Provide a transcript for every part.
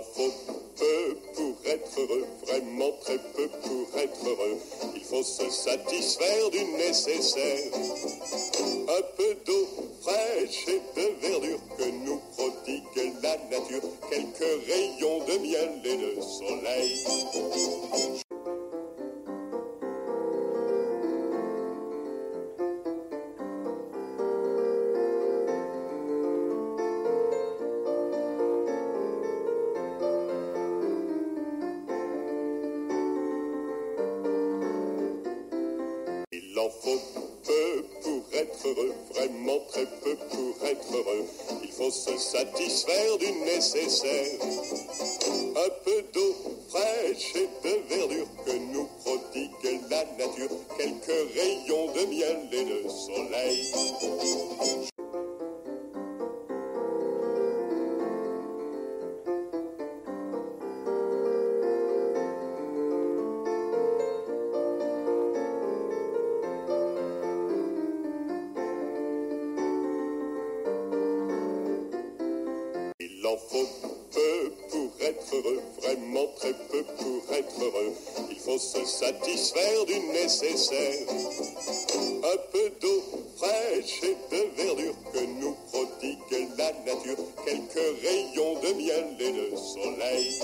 en faut peu pour être heureux, vraiment très peu pour être heureux. Il faut se satisfaire du nécessaire. Un peu d'eau fraîche et de verdure que nous prodigue la nature. Quelques rayons de miel et de soleil. Il en faut peu pour être heureux, vraiment très peu pour être heureux. Il faut se satisfaire du nécessaire. Un peu d'eau fraîche et de verdure que nous prodigue la nature. Quelques rayons de miel et de soleil. Il en faut peu pour être heureux, vraiment très peu pour être heureux. Il faut se satisfaire du nécessaire. Un peu d'eau fraîche et de verdure que nous prodigue la nature. Quelques rayons de miel et de soleil.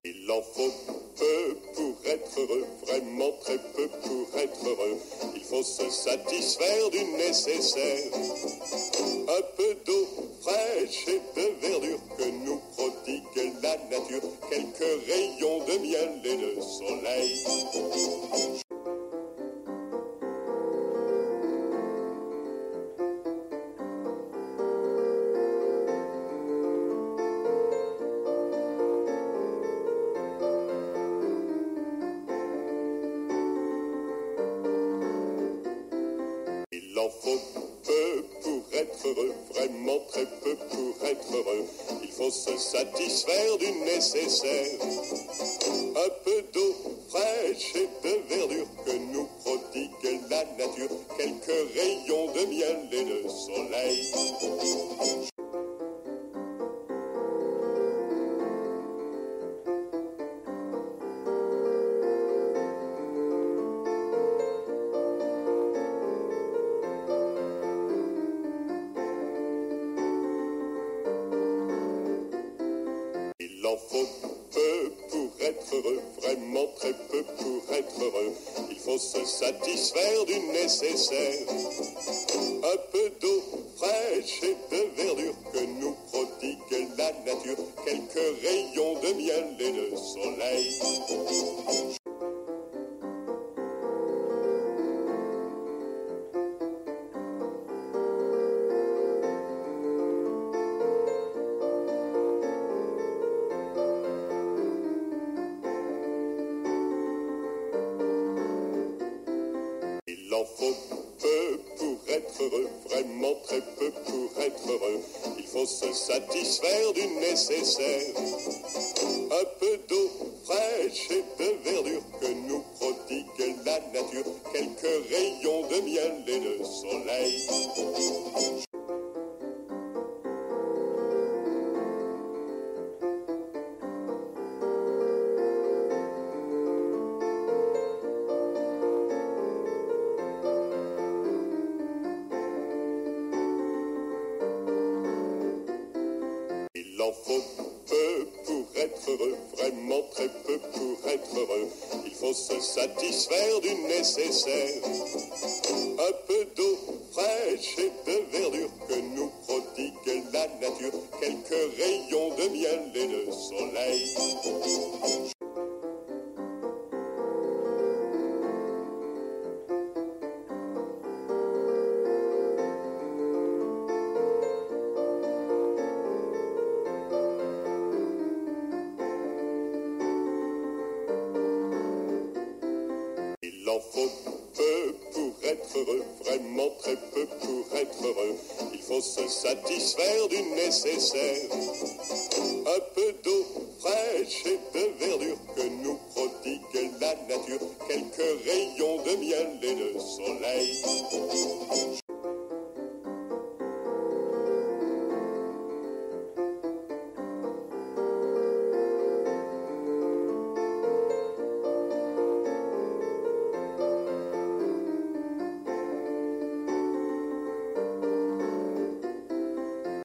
Il en faut peu pour être heureux, vraiment très peu pour être heureux. Il faut se satisfaire du nécessaire. Un peu d'eau fraîche et de verdure que nous prodigue la nature. Quelques rayons de miel et de soleil. Il en faut peu pour être heureux, vraiment très peu pour être heureux. Il faut se satisfaire du nécessaire. Un peu d'eau fraîche et de verdure que nous prodigue la nature. Quelques rayons de miel et de soleil. Il en faut peu pour être heureux, vraiment très peu pour être heureux. Il faut se satisfaire du nécessaire. Un peu d'eau fraîche et de verdure que nous prodigue la nature. Quelques rayons de miel et de soleil. Il en faut peu pour être heureux, vraiment très peu pour être heureux. Il faut se satisfaire du nécessaire. Un peu d'eau fraîche et de verdure que nous prodigue la nature. Quelques rayons de miel et de soleil. Il en faut peu pour être heureux, vraiment très peu pour être heureux. Il faut se satisfaire du nécessaire. Un peu d'eau fraîche et de verdure que nous prodigue la nature. Quelques rayons de miel et de soleil. Il en faut peu pour être heureux, vraiment très peu pour être heureux. Il faut se satisfaire du nécessaire. Un peu d'eau fraîche et de verdure que nous prodigue la nature. Quelques rayons de miel et de soleil.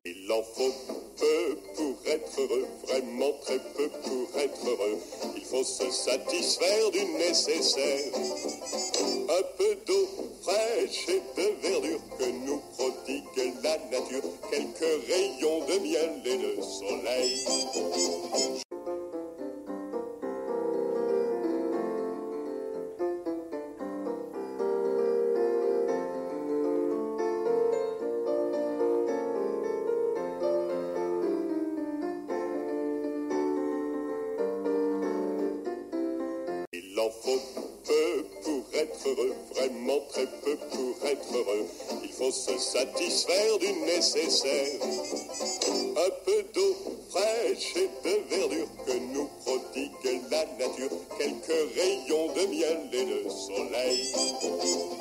Il en faut peu pour être heureux, vraiment très peu pour être heureux. Il faut se satisfaire du nécessaire. Un peu d'eau fraîche et de verdure que nous prodigue la nature. Quelques rayons de miel et de soleil. Il en faut peu pour être heureux, vraiment très peu pour être heureux. Il faut se satisfaire du nécessaire. Un peu d'eau fraîche et de verdure que nous prodigue la nature. Quelques rayons de miel et de soleil.